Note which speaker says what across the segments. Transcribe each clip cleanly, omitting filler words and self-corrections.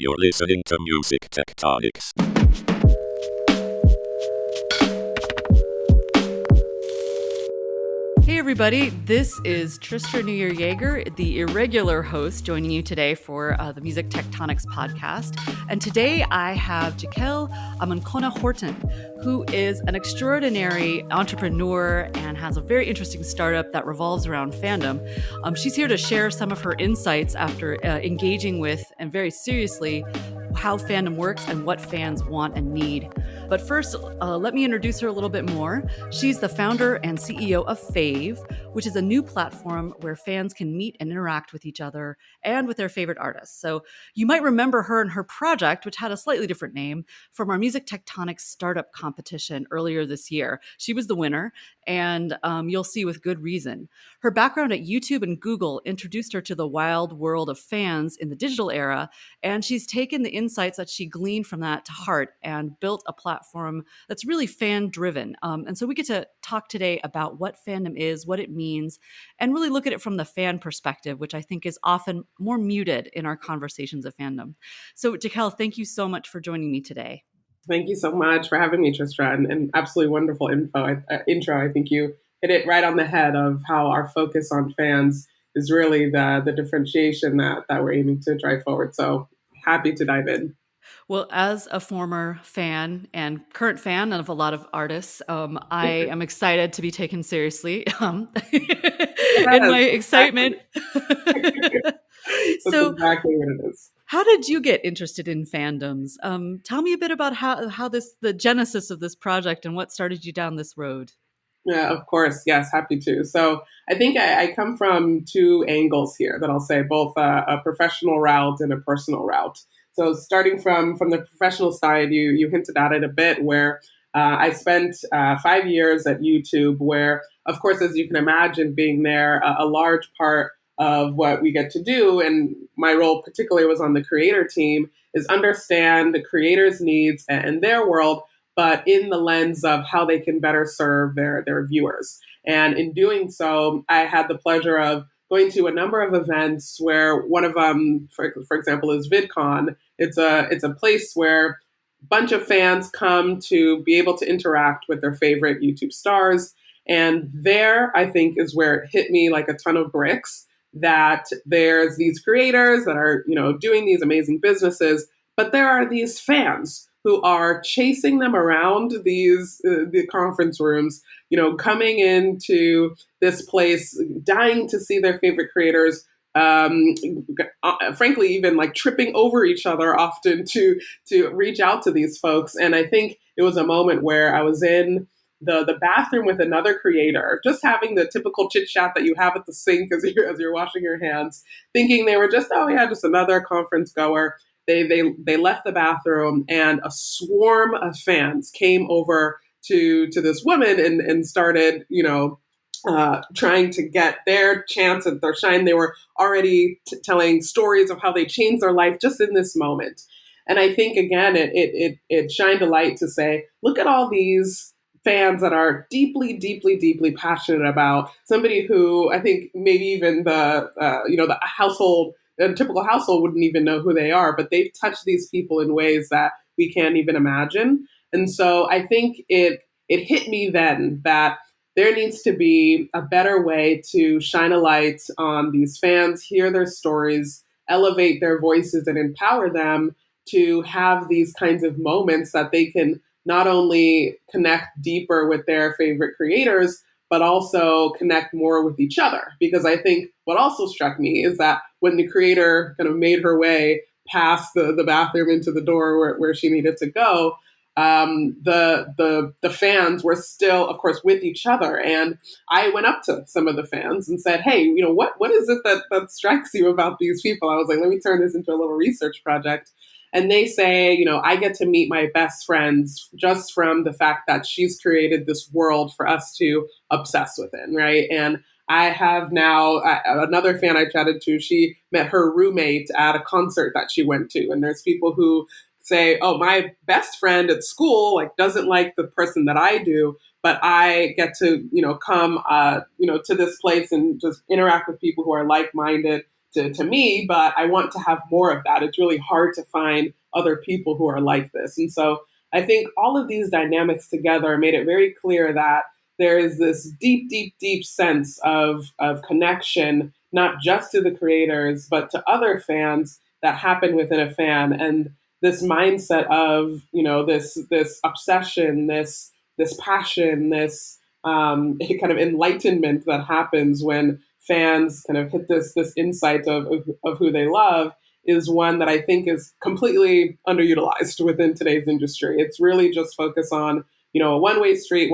Speaker 1: You're listening to Music Tectonics.
Speaker 2: Hey everybody, this is Tristra Newyear Yeager, the irregular host, joining you today for the Music Tectonics podcast. And today I have Jacquelle Amankonah Horton, who is an extraordinary entrepreneur and has a very interesting startup that revolves around fandom. She's here to share some of her insights after engaging with, and very seriously, how fandom works and what fans want and need. But first, let me introduce her a little bit more. She's the founder and CEO of Fave, which is a new platform where fans can meet and interact with each other and with their favorite artists. So you might remember her and her project, which had a slightly different name, from our Music Tectonics startup competition earlier this year. She was the winner, and you'll see with good reason. Her background at YouTube and Google introduced her to the wild world of fans in the digital era, and she's taken the insights that she gleaned from that to heart and built a platform that's really fan-driven. And so we get to talk today about what fandom is, what it means, and really look at it from the fan perspective, which I think is often more muted in our conversations of fandom. So Jacquelle, thank you so much for joining me today.
Speaker 3: Thank you so much for having me, Tristra, and absolutely wonderful intro. I think you hit it right on the head of how our focus on fans is really the differentiation that we're aiming to drive forward. So happy to dive in.
Speaker 2: Well, as a former fan and current fan of a lot of artists, I am excited to be taken seriously in my excitement.
Speaker 3: That's
Speaker 2: So,
Speaker 3: exactly what it is.
Speaker 2: how did you get interested in fandoms? Tell me a bit about how the genesis of this project and what started you down this road.
Speaker 3: Yeah, of course. Yes, happy to. So I think I come from two angles here that I'll say, both a professional route and a personal route. So starting from the professional side, you hinted at it a bit, where I spent 5 years at YouTube, where, of course, as you can imagine, being there, a large part of what we get to do, and my role particularly was on the creator team, is understand the creators' needs and their world, but in the lens of how they can better serve their viewers. And in doing so, I had the pleasure of going to a number of events where one of them, for example, is VidCon. It's a place where a bunch of fans come to be able to interact with their favorite YouTube stars. And there, I think, is where it hit me like a ton of bricks, that there's these creators that are, doing these amazing businesses, but there are these fans who are chasing them around the conference rooms, coming into this place, dying to see their favorite creators, frankly, even like tripping over each other often to reach out to these folks. And I think it was a moment where I was in the bathroom with another creator, just having the typical chit chat that you have at the sink as you're washing your hands, thinking they were just another conference goer. They left the bathroom, and a swarm of fans came over to this woman and started, trying to get their chance and their shine. They were already telling stories of how they changed their life just in this moment. And I think, again, it shined a light to say, look at all these fans that are deeply, deeply, deeply passionate about somebody who I think maybe even the household, a typical household wouldn't even know who they are, but they've touched these people in ways that we can't even imagine. And so I think it hit me then that there needs to be a better way to shine a light on these fans, hear their stories, elevate their voices, and empower them to have these kinds of moments that they can not only connect deeper with their favorite creators, but also connect more with each other. Because I think what also struck me is that when the creator kind of made her way past the bathroom into the door where she needed to go, the fans were still, of course, with each other. And I went up to some of the fans and said, hey, what is it that strikes you about these people? I was like, let me turn this into a little research project. And they say, I get to meet my best friends just from the fact that she's created this world for us to obsess within, right? And I have now another fan I chatted to, she met her roommate at a concert that she went to. And there's people who say, oh, my best friend at school doesn't like the person that I do, but I get to, come, to this place and just interact with people who are like-minded to me, but I want to have more of that. It's really hard to find other people who are like this. And so I think all of these dynamics together made it very clear that there is this deep, deep, deep sense of connection, not just to the creators, but to other fans that happen within a fan. And this mindset of, this obsession, this passion, this kind of enlightenment that happens when fans kind of hit this insight of who they love is one that I think is completely underutilized within today's industry. It's really just focus on, a one-way street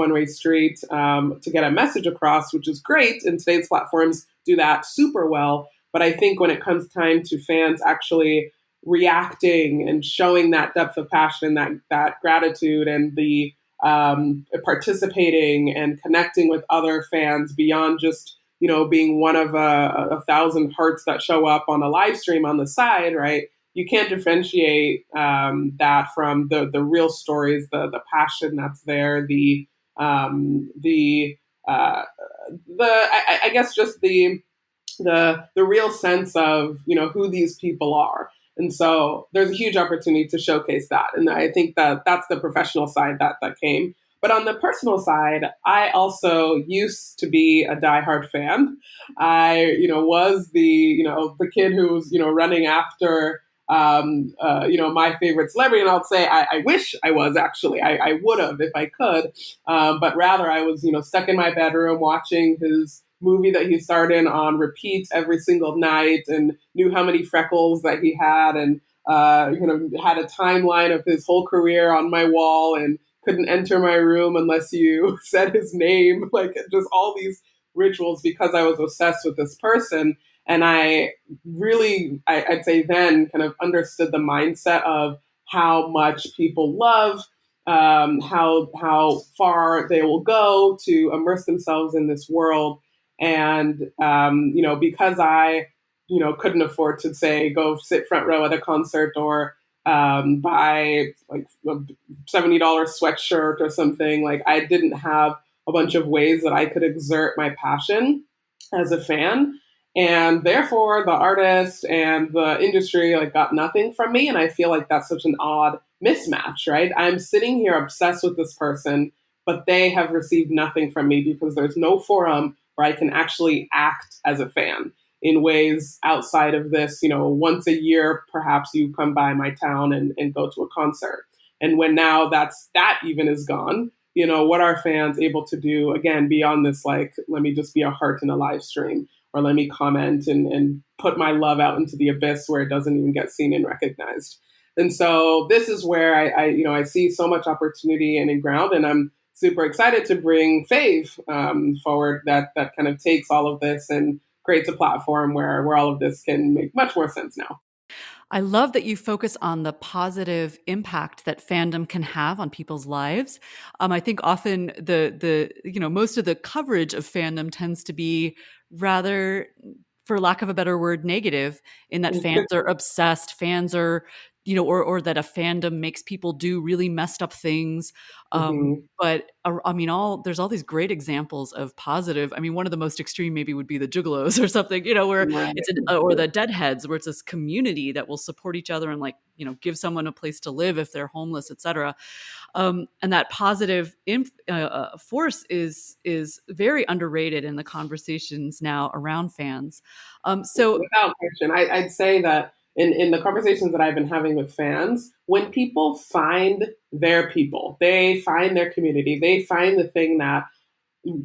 Speaker 3: to get a message across, which is great. And today's platforms do that super well. But I think when it comes time to fans actually reacting and showing that depth of passion, that gratitude, and the participating and connecting with other fans beyond just being one of a thousand hearts that show up on a live stream on the side, right? You can't differentiate that from the real stories, the passion that's there, I guess just the real sense of who these people are. And so there's a huge opportunity to showcase that. And I think that that's the professional side that came. But on the personal side, I also used to be a diehard fan. I, was the kid who was, running after, my favorite celebrity. And I'll say, I wish I was actually, I would have if I could. But rather I was, stuck in my bedroom watching his movie that he starred in on repeat every single night, and knew how many freckles that he had, and had a timeline of his whole career on my wall, and couldn't enter my room unless you said his name, like just all these rituals because I was obsessed with this person. And I really, I'd say then kind of understood the mindset of how much people love, how far they will go to immerse themselves in this world. And, because I, couldn't afford to say, go sit front row at a concert or buy like a $70 sweatshirt or something, like I didn't have a bunch of ways that I could exert my passion as a fan. And therefore the artist and the industry got nothing from me. And I feel like that's such an odd mismatch, right? I'm sitting here obsessed with this person, but they have received nothing from me because there's no forum where I can actually act as a fan in ways outside of this, once a year, perhaps you come by my town and go to a concert. And when now that even is gone, what are fans able to do again, beyond this, let me just be a heart in a live stream, or let me comment and put my love out into the abyss where it doesn't even get seen and recognized. And so this is where I see so much opportunity and in ground, and I'm super excited to bring Fave forward that kind of takes all of this and creates a platform where all of this can make much more sense now.
Speaker 2: I love that you focus on the positive impact that fandom can have on people's lives. I think often the most of the coverage of fandom tends to be rather, for lack of a better word, negative, in that fans are obsessed, fans are, or that a fandom makes people do really messed up things. But there's all these great examples of positive. I mean, one of the most extreme maybe would be the Juggalos or something, where it's or the Deadheads, where it's this community that will support each other and give someone a place to live if they're homeless, etc. And that positive force is very underrated in the conversations now around fans. So
Speaker 3: without question, I'd say that in the conversations that I've been having with fans, when people find their people, they find their community, they find the thing that,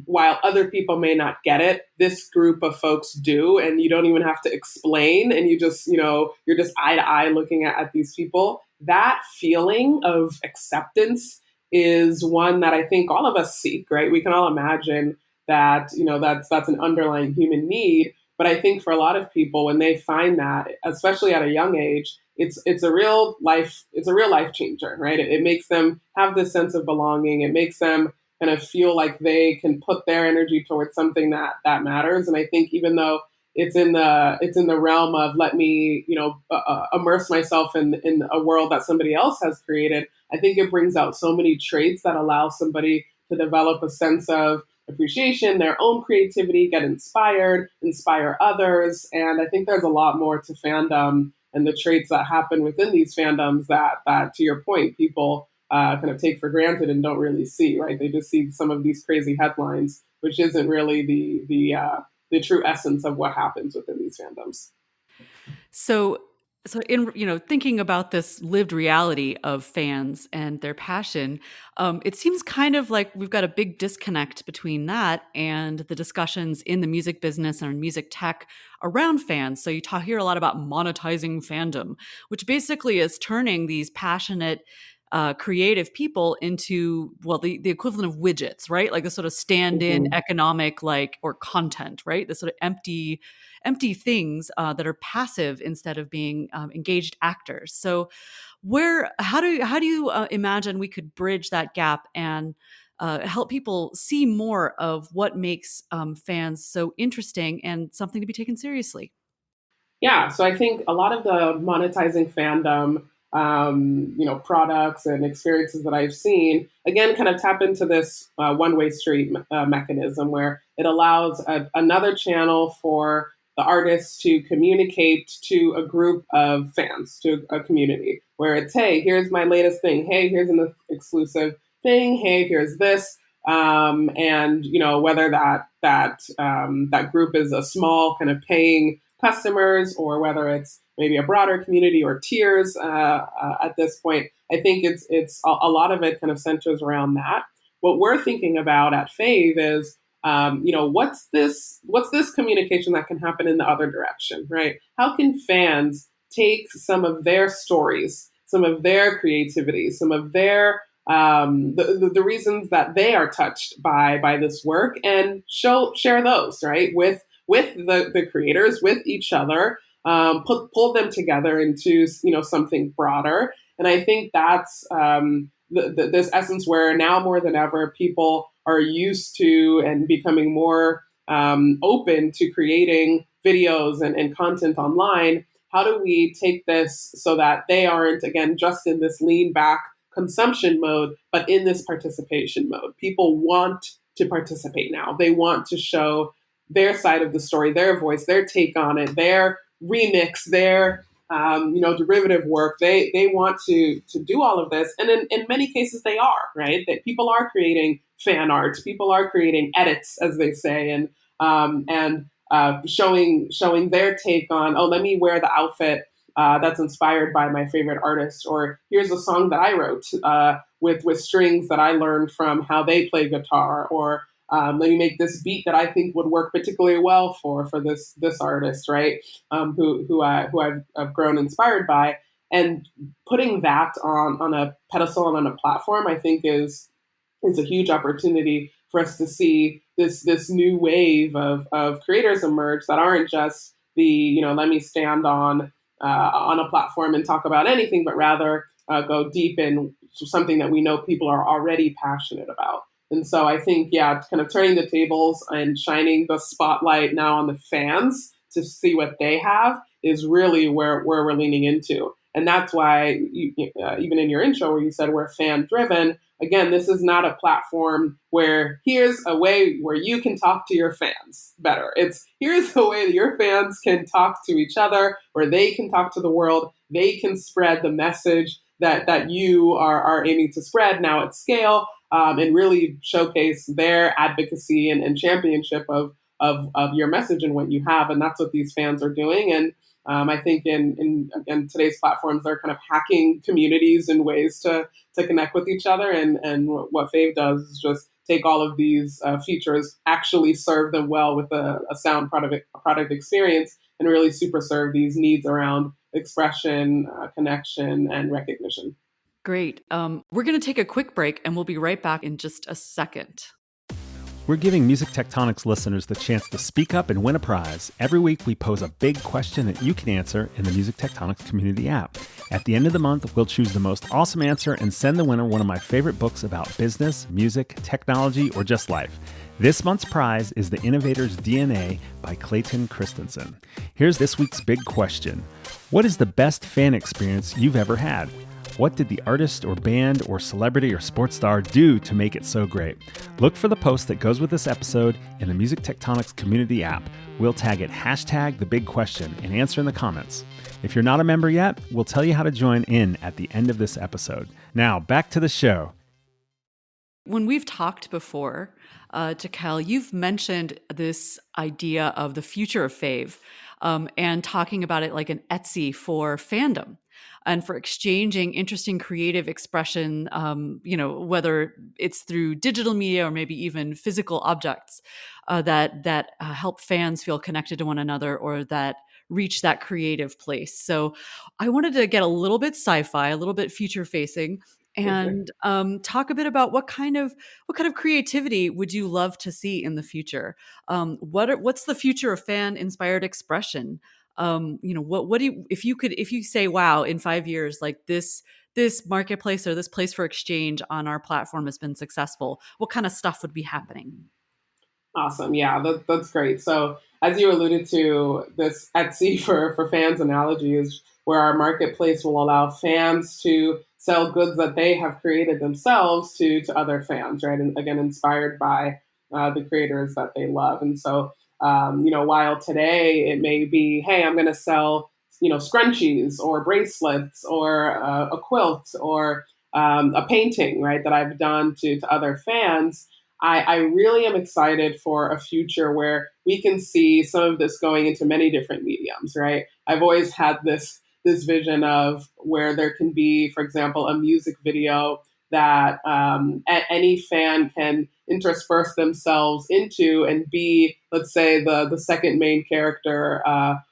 Speaker 3: while other people may not get it, this group of folks do, and you don't even have to explain, and you just, you're just eye to eye looking at these people. That feeling of acceptance is one that I think all of us seek, right? We can all imagine that, that's an underlying human need. But I think for a lot of people, when they find that, especially at a young age, it's a real life changer, right? It makes them have this sense of belonging. It makes them kind of feel like they can put their energy towards something that matters. And I think even though it's in the realm of let me immerse myself in a world that somebody else has created, I think it brings out so many traits that allow somebody to develop a sense of appreciation, their own creativity, get inspired, inspire others. And I think there's a lot more to fandom and the traits that happen within these fandoms that to your point, people kind of take for granted and don't really see, right? They just see some of these crazy headlines, which isn't really the true essence of what happens within these fandoms.
Speaker 2: So in thinking about this lived reality of fans and their passion, it seems kind of like we've got a big disconnect between that and the discussions in the music business and music tech around fans. So you hear a lot about monetizing fandom, which basically is turning these passionate creative people into, well, the equivalent of widgets, right? Like the sort of stand-in economic or content, right? The sort of empty things that are passive instead of being engaged actors. So how do you imagine we could bridge that gap and help people see more of what makes fans so interesting and something to be taken seriously?
Speaker 3: Yeah, so I think a lot of the monetizing fandom, products and experiences that I've seen, again, kind of tap into this one-way street mechanism where it allows another channel for the artists to communicate to a group of fans, to a community, where it's, hey, here's my latest thing. Hey, here's an exclusive thing. Hey, here's this. And whether that group is a small kind of paying customers or whether it's maybe a broader community or tiers at this point, I think it's a lot of it kind of centers around that. What we're thinking about at Fave is, what's this communication that can happen in the other direction, right? How can fans take some of their stories, some of their creativity, some of their the reasons that they are touched by this work and share those, right, with the creators, with each other, pull them together into something broader. And I think that's this essence where now more than ever people are used to and becoming more open to creating videos and content online. How do we take this so that they aren't, again, just in this lean back consumption mode, but in this participation mode? People want to participate now. They want to show their side of the story, their voice, their take on it, their remix, their derivative work. They want to do all of this, and in many cases they are, right? That people are creating fan art, people are creating edits, as they say, and showing their take on, oh, let me wear the outfit that's inspired by my favorite artist, or here's a song that I wrote with strings that I learned from how they play guitar, or let me make this beat that I think would work particularly well for this artist, right? Who I've grown inspired by, and putting that on a pedestal and on a platform, I think is a huge opportunity for us to see this new wave of creators emerge that aren't just let me stand on a platform and talk about anything, but rather go deep in something that we know people are already passionate about. And so I think, kind of turning the tables and shining the spotlight now on the fans to see what they have is really where we're leaning into. And that's why, even in your intro where you said we're fan-driven, again, this is not a platform where here's a way where you can talk to your fans better. It's here's a way that your fans can talk to each other, or they can talk to the world. They can spread the message that you are aiming to spread now at scale, and really showcase their advocacy and championship of your message and what you have. And that's what these fans are doing. And I think in today's platforms, they're kind of hacking communities and ways to connect with each other. And what Fave does is just take all of these features, actually serve them well with a sound product experience, and really super serve these needs around expression, connection, and recognition.
Speaker 2: Great. We're going to take a quick break, and we'll be right back in just a second.
Speaker 4: We're giving Music Tectonics listeners the chance to speak up and win a prize. Every week, we pose a big question that you can answer in the Music Tectonics community app. At the end of the month, we'll choose the most awesome answer and send the winner one of my favorite books about business, music, technology, or just life. This month's prize is The Innovator's DNA by Clayton Christensen. Here's this week's big question. What is the best fan experience you've ever had? What did the artist or band or celebrity or sports star do to make it so great? Look for the post that goes with this episode in the Music Tectonics community app. We'll tag it #TheBigQuestion and answer in the comments. If you're not a member yet, we'll tell you how to join in at the end of this episode. Now, back to the show.
Speaker 2: When we've talked before, Jacquelle, you've mentioned this idea of the future of Fave, and talking about it like an Etsy for fandom and for exchanging interesting creative expression, whether it's through digital media or maybe even physical objects that help fans feel connected to one another or that reach that creative place. So I wanted to get a little bit sci-fi, a little bit future facing, and talk a bit about what kind of creativity would you love to see in the future? What's the future of fan inspired expression? What do you, if you say, wow, in 5 years, like this marketplace or this place for exchange on our platform has been successful, what kind of stuff would be happening?
Speaker 3: Awesome. Yeah, that's great. So as you alluded to, this Etsy for fans analogy is where our marketplace will allow fans to sell goods that they have created themselves to other fans, right? And again, inspired by the creators that they love. And so, while today it may be, hey, I'm going to sell, scrunchies or bracelets or a quilt or a painting, right, that I've done to other fans. I really am excited for a future where we can see some of this going into many different mediums, right? I've always had this vision of where there can be, for example, a music video that any fan can intersperse themselves into and be, let's say, the second main character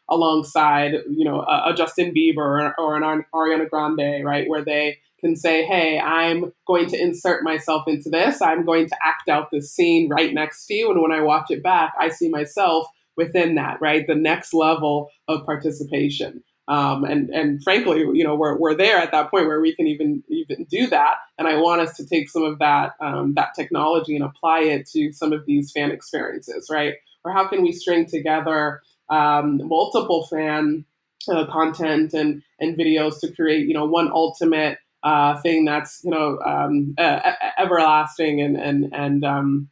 Speaker 3: alongside, a Justin Bieber or an Ariana Grande, right? Where they can say, hey, I'm going to insert myself into this. I'm going to act out this scene right next to you. And when I watch it back, I see myself within that, right? The next level of participation. And frankly, we're there at that point where we can even do that. And I want us to take some of that technology and apply it to some of these fan experiences, right? Or how can we string together multiple fan content and videos to create, one ultimate thing that's everlasting and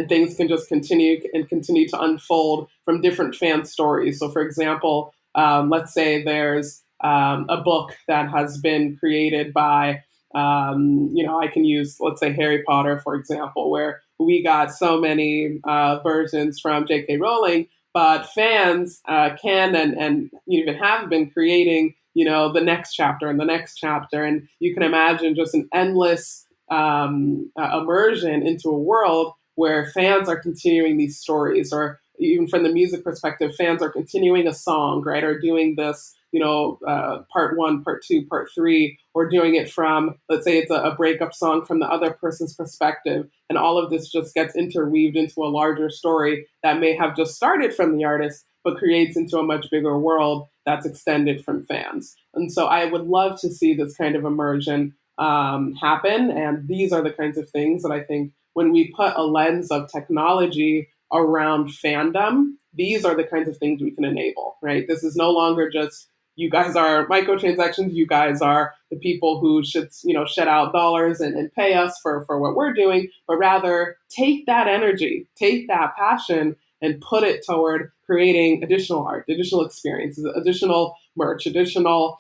Speaker 3: things can just continue to unfold from different fan stories. So, for example, let's say there's a book that has been created by, I can use, let's say, Harry Potter, for example, where we got so many versions from J.K. Rowling, but fans can and even have been creating, the next chapter and the next chapter. And you can imagine just an endless immersion into a world where fans are continuing these stories, or even from the music perspective, fans are continuing a song, right? Or doing this, part 1, part 2, part 3, or doing it from, let's say it's a breakup song from the other person's perspective. And all of this just gets interweaved into a larger story that may have just started from the artist, but creates into a much bigger world that's extended from fans. And so I would love to see this kind of immersion happen. And these are the kinds of things that I think when we put a lens of technology around fandom, these are the kinds of things we can enable, right? This is no longer just, you guys are microtransactions, you guys are the people who should, shed out dollars and pay us for what we're doing, but rather take that energy, take that passion and put it toward creating additional art, additional experiences, additional merch, additional,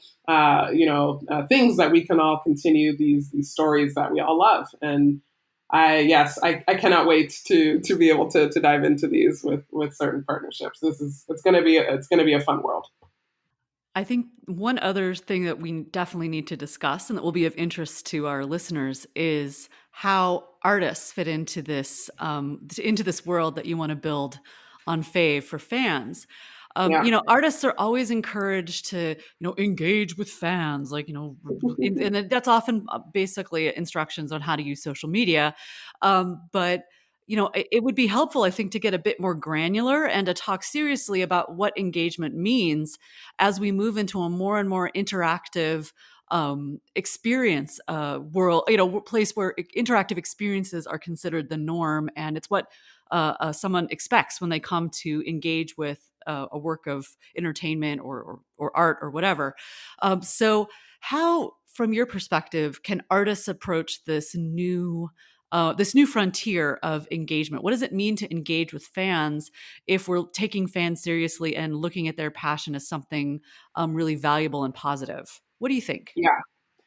Speaker 3: things that we can all continue these stories that we all love. And I cannot wait to be able to dive into these with certain partnerships. It's going to be a fun world.
Speaker 2: I think one other thing that we definitely need to discuss and that will be of interest to our listeners is how artists fit into this world that you want to build on Fave for fans. Artists are always encouraged to, engage with fans, and that's often basically instructions on how to use social media. But it would be helpful, I think, to get a bit more granular and to talk seriously about what engagement means as we move into a more and more interactive experience world, place where interactive experiences are considered the norm. And it's what someone expects when they come to engage with a work of entertainment or art or whatever. So how, from your perspective, can artists approach this new frontier of engagement? What does it mean to engage with fans if we're taking fans seriously and looking at their passion as something really valuable and positive? What do you think?
Speaker 3: Yeah.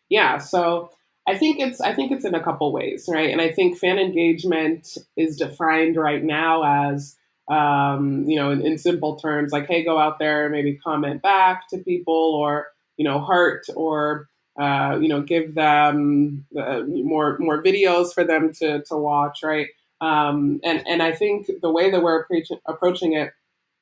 Speaker 3: Yeah. So I think it's in a couple ways, right? And I think fan engagement is defined right now as in simple terms, like, hey, go out there, maybe comment back to people, or heart, or give them more videos for them to watch, right? And I think the way that we're approaching it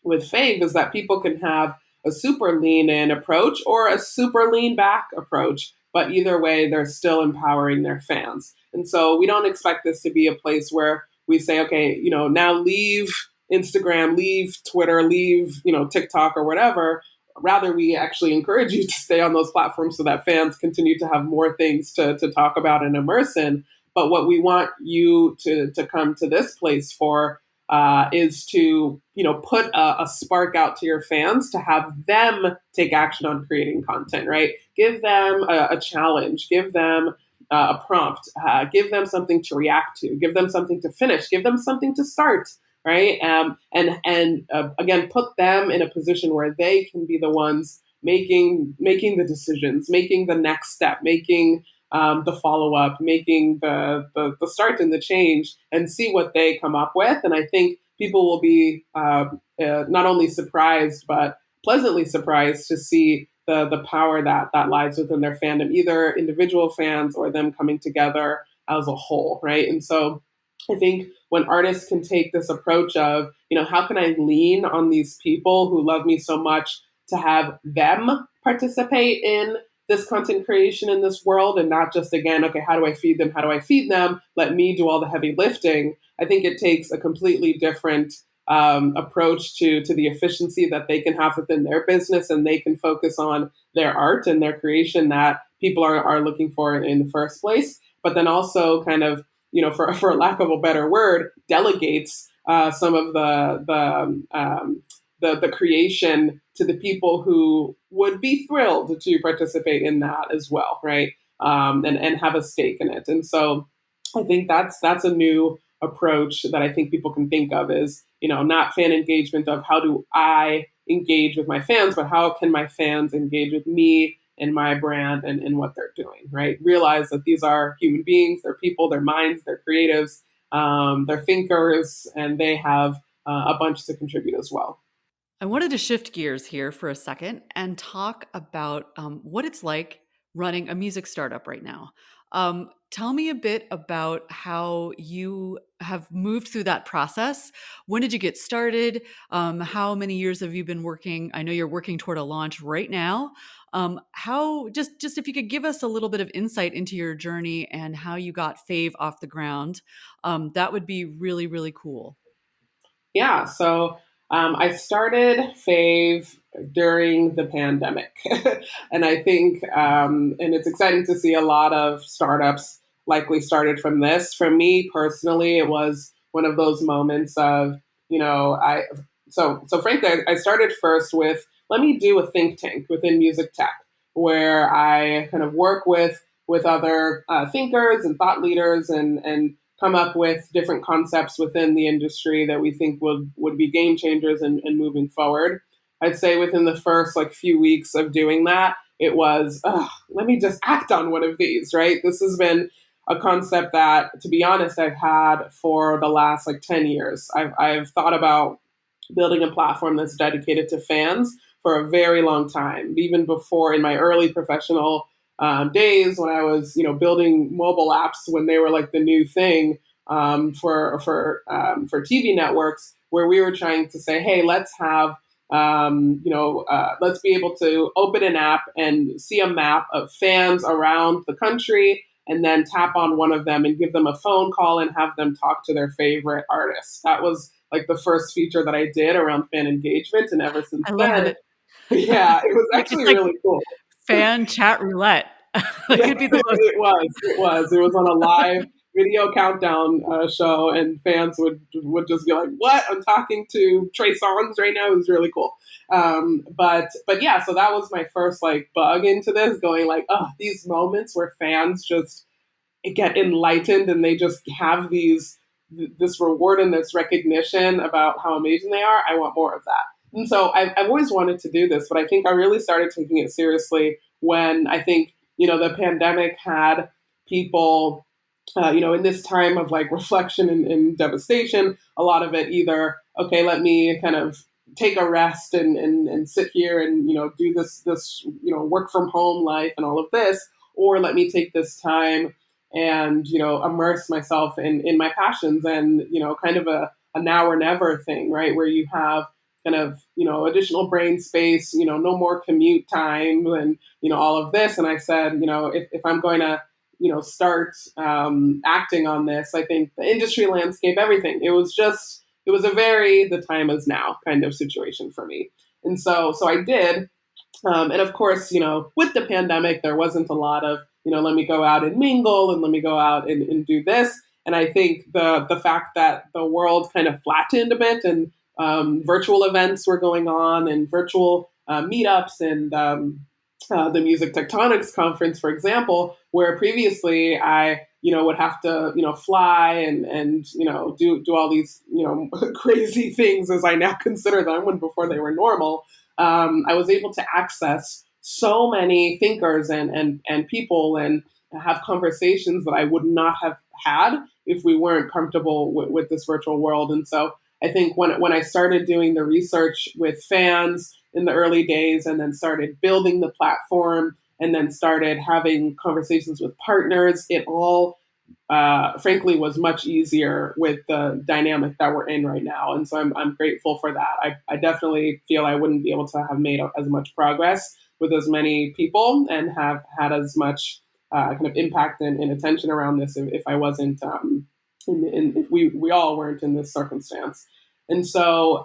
Speaker 3: with Fave is that people can have a super lean in approach or a super lean back approach, but either way, they're still empowering their fans. And so we don't expect this to be a place where we say, okay, now leave Instagram, leave Twitter, leave, TikTok or whatever. Rather, we actually encourage you to stay on those platforms so that fans continue to have more things to talk about and immerse in. But what we want you to come to this place for is to, put a spark out to your fans, to have them take action on creating content, right? Give them a challenge, give them a prompt, give them something to react to, give them something to finish, give them something to start, right? And again, put them in a position where they can be the ones making the decisions, making the next step, making the follow up, making the start and the change, and see what they come up with. And I think people will be not only surprised but pleasantly surprised to see the power that lies within their fandom, either individual fans or them coming together as a whole, right? And so I think when artists can take this approach of, how can I lean on these people who love me so much to have them participate in this content creation in this world, and not just, again, okay, how do I feed them? How do I feed them? Let me do all the heavy lifting. I think it takes a completely different approach to the efficiency that they can have within their business, and they can focus on their art and their creation that people are looking for in the first place. But then also kind of, for lack of a better word, delegates some of the creation to the people who would be thrilled to participate in that as well, right? And have a stake in it. And so I think that's a new approach that I think people can think of is, not fan engagement of how do I engage with my fans, but how can my fans engage with me and my brand and what they're doing, right? Realize that these are human beings, they're people, they're minds, they're creatives, they're thinkers, and they have a bunch to contribute as well.
Speaker 2: I wanted to shift gears here for a second and talk about what it's like running a music startup right now. Tell me a bit about how you have moved through that process. When did you get started? How many years have you been working? I know you're working toward a launch right now. How just if you could give us a little bit of insight into your journey and how you got Fave off the ground, that would be really, really cool.
Speaker 3: Yeah, so I started Fave during the pandemic. And I think, and it's exciting to see a lot of startups likely started from this. For me personally, it was one of those moments of, so frankly, I started first with, let me do a think tank within music tech, where I kind of work with other thinkers and thought leaders and come up with different concepts within the industry that we think would be game changers and moving forward. I'd say within the first few weeks of doing that, it was, let me just act on one of these, right? This has been a concept that, to be honest, I've had for the last 10 years. I've thought about building a platform that's dedicated to fans for a very long time, even before in my early professional days when I was, building mobile apps when they were the new thing for TV networks, where we were trying to say, hey, let's have, let's be able to open an app and see a map of fans around the country, and then tap on one of them and give them a phone call and have them talk to their favorite artists. That was the first feature that I did around fan engagement, and ever since
Speaker 2: I love
Speaker 3: then,
Speaker 2: it.
Speaker 3: yeah, it was actually really cool.
Speaker 2: Fan chat roulette. It could be the most.
Speaker 3: It was on a live video countdown show, and fans would just be like, "What? I'm talking to Trey Songz right now." It was really cool. But yeah, so that was my first like bug into this, going like, "Oh, these moments where fans just get enlightened and they just have this reward and this recognition about how amazing they are. I want more of that." And so I've always wanted to do this, but I think I really started taking it seriously when I think, the pandemic had people, in this time of like reflection and devastation, a lot of it either, okay, let me kind of take a rest and sit here and, do this, work from home life and all of this, or let me take this time and, immerse myself in my passions and, kind of a now or never thing, right? Where you have kind of, additional brain space, no more commute time and, all of this. And I said, if I'm going to, start acting on this, I think the industry landscape, everything, it was a very the time is now kind of situation for me. And so I did. And of course, with the pandemic, there wasn't a lot of, let me go out and mingle and let me go out and do this. And I think the fact that the world kind of flattened a bit and virtual events were going on and virtual meetups and the Music Tectonics conference, for example, where previously I, would have to, fly and do all these, crazy things as I now consider them when before they were normal. I was able to access so many thinkers and people and have conversations that I would not have had if we weren't comfortable with this virtual world. And so I think when I started doing the research with fans in the early days and then started building the platform and then started having conversations with partners, it all frankly was much easier with the dynamic that we're in right now. And so I'm grateful for that. I definitely feel I wouldn't be able to have made as much progress with as many people and have had as much kind of impact and attention around this if I wasn't, if we all weren't in this circumstance. And so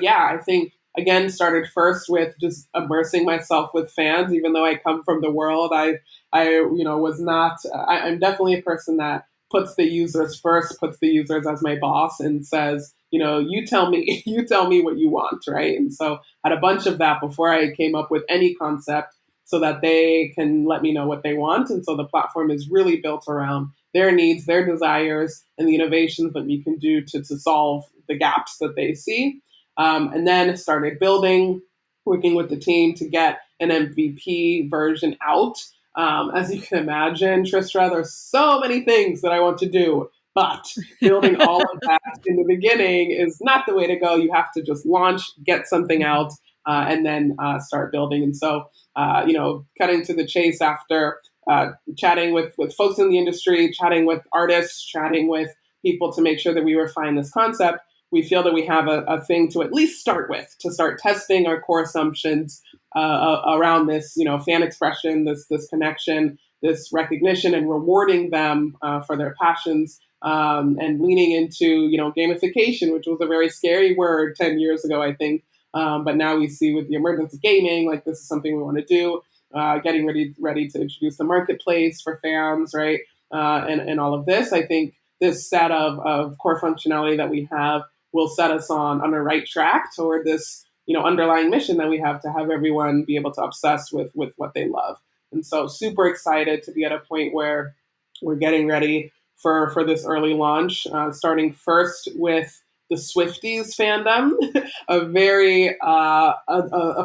Speaker 3: yeah, I think, again, started first with just immersing myself with fans, even though I come from the world. I was not, I'm definitely a person that puts the users first, puts the users as my boss and says, you tell me what you want, right? And so I had a bunch of that before I came up with any concept so that they can let me know what they want. And so the platform is really built around their needs, their desires, and the innovations that we can do to solve the gaps that they see. And then started working with the team to get an MVP version out. As you can imagine, Tristra, there's so many things that I want to do, but building all of that in the beginning is not the way to go. You have to just launch, get something out, and then start building. And so, cutting to the chase after chatting with folks in the industry, chatting with artists, chatting with people to make sure that we refine this concept, we feel that we have a thing to at least start with, to start testing our core assumptions around this, fan expression, this connection, this recognition, and rewarding them for their passions, and leaning into, gamification, which was a very scary word 10 years ago, I think. But now we see with the emergence of gaming, like this is something we want to do, getting ready to introduce the marketplace for fans, right? And all of this, I think this set of core functionality that we have will set us on the right track toward this, underlying mission that we have to have everyone be able to obsess with what they love. And so super excited to be at a point where we're getting ready for this early launch, starting first with the Swifties fandom, a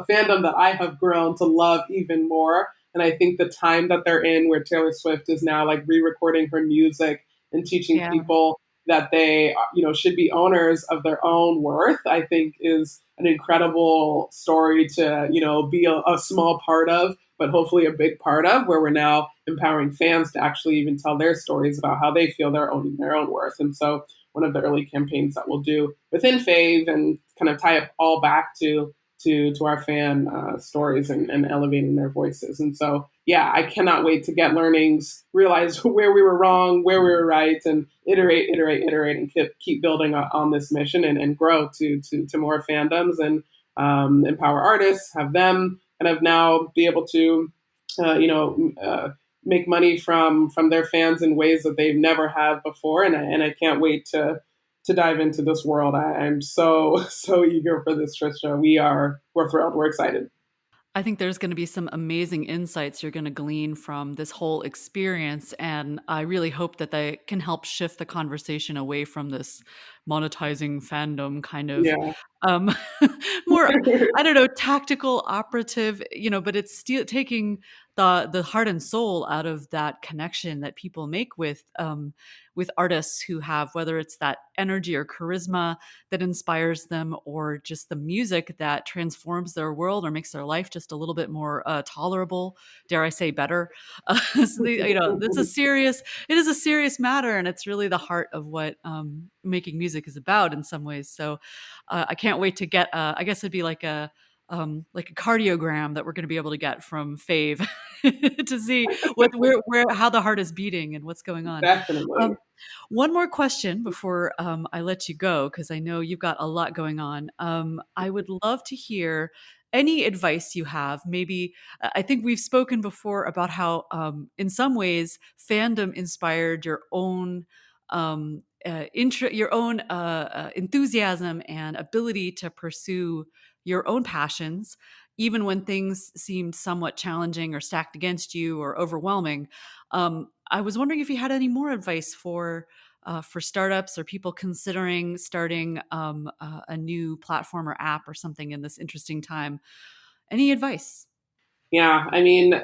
Speaker 3: fandom that I have grown to love even more. And I think the time that they're in, where Taylor Swift is now like re-recording her music and teaching people that they, should be owners of their own worth, I think is an incredible story to, be a small part of, but hopefully a big part of, where we're now empowering fans to actually even tell their stories about how they feel they're owning their own worth. And so one of the early campaigns that we'll do within Fave and kind of tie it all back to our fan stories and elevating their voices. And so, yeah, I cannot wait to get learnings, realize where we were wrong, where we were right, and iterate, and keep building on this mission and grow to more fandoms and empower artists, have them kind of now be able to, make money from their fans in ways that they've never had before. And I can't wait to dive into this world. I'm so eager for this, Tristra. We're thrilled. We're excited.
Speaker 2: I think there's going to be some amazing insights you're going to glean from this whole experience. And I really hope that they can help shift the conversation away from this monetizing fandom kind of
Speaker 3: Yeah.
Speaker 2: um, more, I don't know, tactical operative, but it's still taking the heart and soul out of that connection that people make with artists who have, whether it's that energy or charisma that inspires them, or just the music that transforms their world or makes their life just a little bit more tolerable, dare I say better. It is a serious matter, and it's really the heart of what making music is about in some ways. So I can't wait to get, I guess it'd be like a cardiogram that we're going to be able to get from Fave to see how the heart is beating and what's going on.
Speaker 3: Definitely.
Speaker 2: One more question before I let you go, because I know you've got a lot going on. I would love to hear any advice you have. Maybe I think we've spoken before about how, in some ways, fandom inspired your own enthusiasm and ability to pursue your own passions, even when things seemed somewhat challenging or stacked against you or overwhelming. I was wondering if you had any more advice for startups or people considering starting a new platform or app or something in this interesting time. Any advice?
Speaker 3: Yeah, I mean,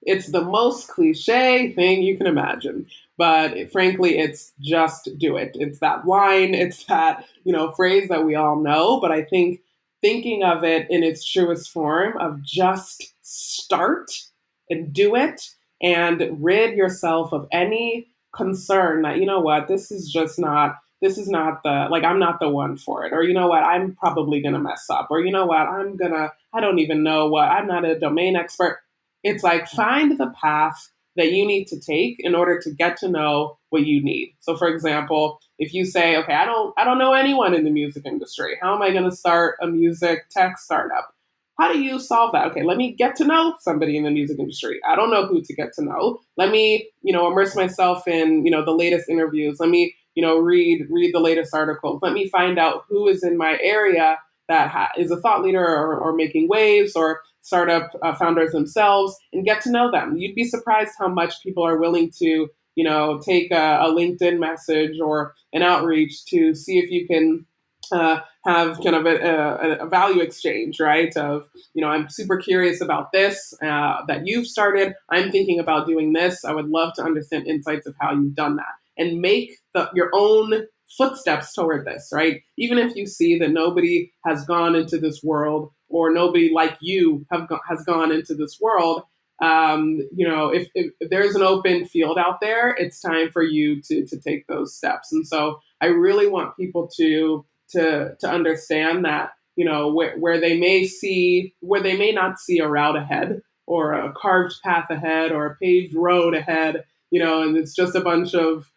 Speaker 3: it's the most cliche thing you can imagine, but frankly, it's just do it. It's that line, it's that, phrase that we all know, but I think thinking of it in its truest form of just start and do it and rid yourself of any concern that, this is not I'm not the one for it. Or, I'm probably going to mess up. Or, I don't even know I'm not a domain expert. It's like, find the path that you need to take in order to get to know what you need. So for example, if you say, okay, I don't know anyone in the music industry. How am I going to start a music tech startup? How do you solve that? Okay, let me get to know somebody in the music industry. I don't know who to get to know. Let me, immerse myself in, the latest interviews. Let me, read the latest articles. Let me find out who is in my area that is a thought leader or making waves, or startup founders themselves, and get to know them. You'd be surprised how much people are willing to, take a LinkedIn message or an outreach to see if you can have kind of a value exchange, right? Of, I'm super curious about this that you've started. I'm thinking about doing this. I would love to understand insights of how you've done that, and make your own footsteps toward this, right? Even if you see that nobody has gone into this world, or nobody like you has gone into this world, if there's an open field out there, it's time for you to take those steps. And so I really want people to understand that, where they may not see a route ahead, or a carved path ahead, or a paved road ahead, and it's just a bunch of,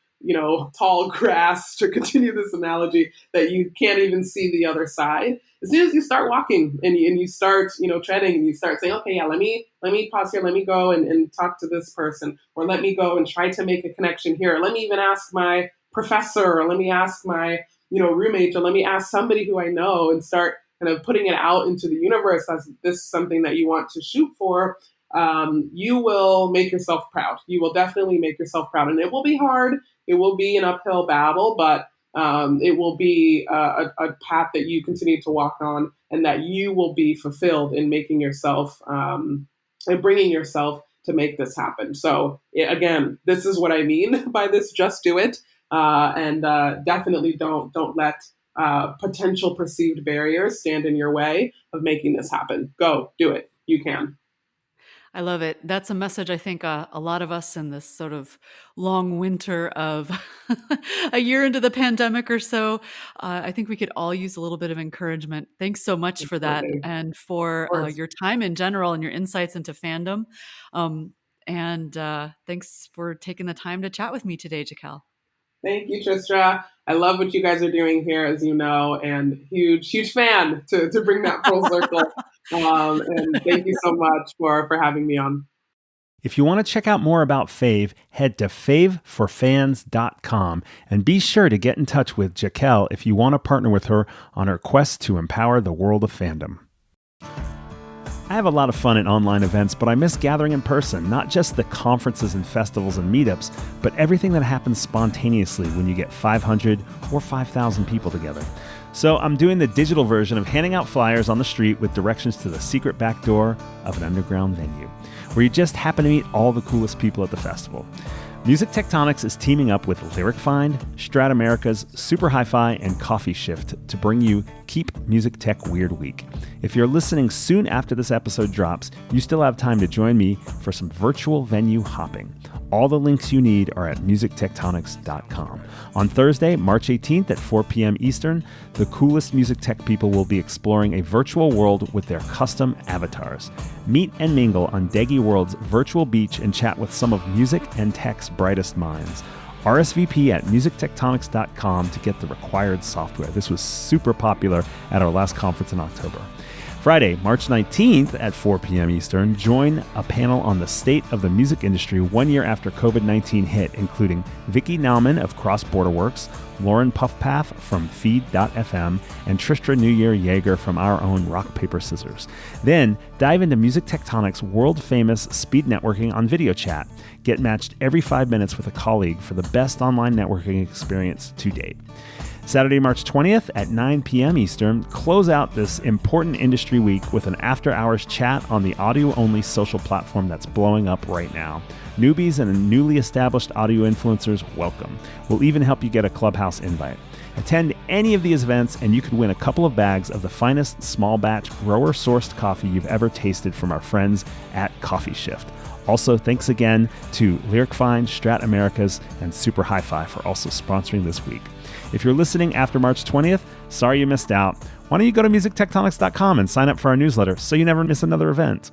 Speaker 3: tall grass, to continue this analogy, that you can't even see the other side. As soon as you start walking and you start, treading, and you start saying, okay, yeah, let me pause here. Let me go and talk to this person, or let me go and try to make a connection here. Let me even ask my professor, or let me ask my, roommate, or let me ask somebody who I know, and start kind of putting it out into the universe as this is something that you want to shoot for. You will make yourself proud. You will definitely make yourself proud, and it will be hard. It will be an uphill battle, but it will be a path that you continue to walk on, and that you will be fulfilled in making yourself and bringing yourself to make this happen. So again, this is what I mean by this: just do it, and definitely don't let potential perceived barriers stand in your way of making this happen. Go do it. You can.
Speaker 2: I love it. That's a message I think a lot of us in this sort of long winter of a year into the pandemic or so, I think we could all use a little bit of encouragement. Thanks so much for that,
Speaker 3: Absolutely.
Speaker 2: and
Speaker 3: Of
Speaker 2: for
Speaker 3: course.
Speaker 2: your time in general and your insights into fandom. And thanks for taking the time to chat with me today, Jacquelle.
Speaker 3: Thank you, Tristra. I love what you guys are doing here, as you know, and huge fan to bring that full circle. And thank you so much for having me on.
Speaker 4: If you want to check out more about Fave, head to faveforfans.com and be sure to get in touch with Jacquelle if you want to partner with her on her quest to empower the world of fandom. I have a lot of fun at online events, but I miss gathering in person, not just the conferences and festivals and meetups, but everything that happens spontaneously when you get 500 or 5,000 people together. So I'm doing the digital version of handing out flyers on the street with directions to the secret back door of an underground venue, where you just happen to meet all the coolest people at the festival. Music Tectonics is teaming up with Lyric Find, Strat America's Super Hi-Fi, and Coffee Shift to bring you Keep Music Tech Weird Week. If you're listening soon after this episode drops, you still have time to join me for some virtual venue hopping. All the links you need are at musictectonics.com. On Thursday, March 18th at 4 p.m. Eastern, the coolest music tech people will be exploring a virtual world with their custom avatars. Meet and mingle on Deggy World's virtual beach and chat with some of music and tech's brightest minds. RSVP at musictectonics.com to get the required software. This was super popular at our last conference in October. Friday, March 19th at 4 p.m. Eastern, join a panel on the state of the music industry 1 year after COVID-19 hit, including Vicky Nauman of Cross Border Works, Lauren Puffpath from Feed.fm, and Tristra Newyear Yeager from our own Rock, Paper, Scissors. Then, dive into Music Tectonics' world-famous speed networking on video chat. Get matched every 5 minutes with a colleague for the best online networking experience to date. Saturday, March 20th at 9 p.m. Eastern, close out this important industry week with an after-hours chat on the audio-only social platform that's blowing up right now. Newbies and newly established audio influencers, welcome. We'll even help you get a Clubhouse invite. Attend any of these events and you could win a couple of bags of the finest small batch grower-sourced coffee you've ever tasted from our friends at Coffee Shift. Also, thanks again to Lyric Find, Strat Americas, and Super Hi-Fi for also sponsoring this week. If you're listening after March 20th, sorry you missed out. Why don't you go to musictectonics.com and sign up for our newsletter so you never miss another event.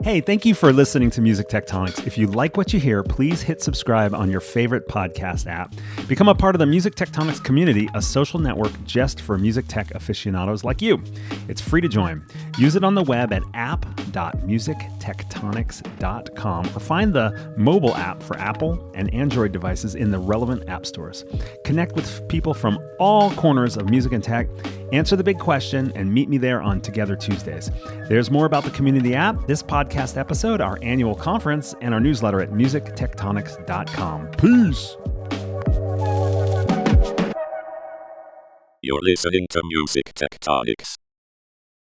Speaker 4: Hey, thank you for listening to Music Tectonics. If you like what you hear, please hit subscribe on your favorite podcast app. Become a part of the Music Tectonics community, a social network just for music tech aficionados like you. It's free to join. Use it on the web at app.musictectonics.com or find the mobile app for Apple and Android devices in the relevant app stores. Connect with people from all corners of music and tech, answer the big question, and meet me there on Together Tuesdays. There's more about the community app, this podcast episode, our annual conference, and our newsletter at musictectonics.com. Peace!
Speaker 1: You're listening to Music Tectonics.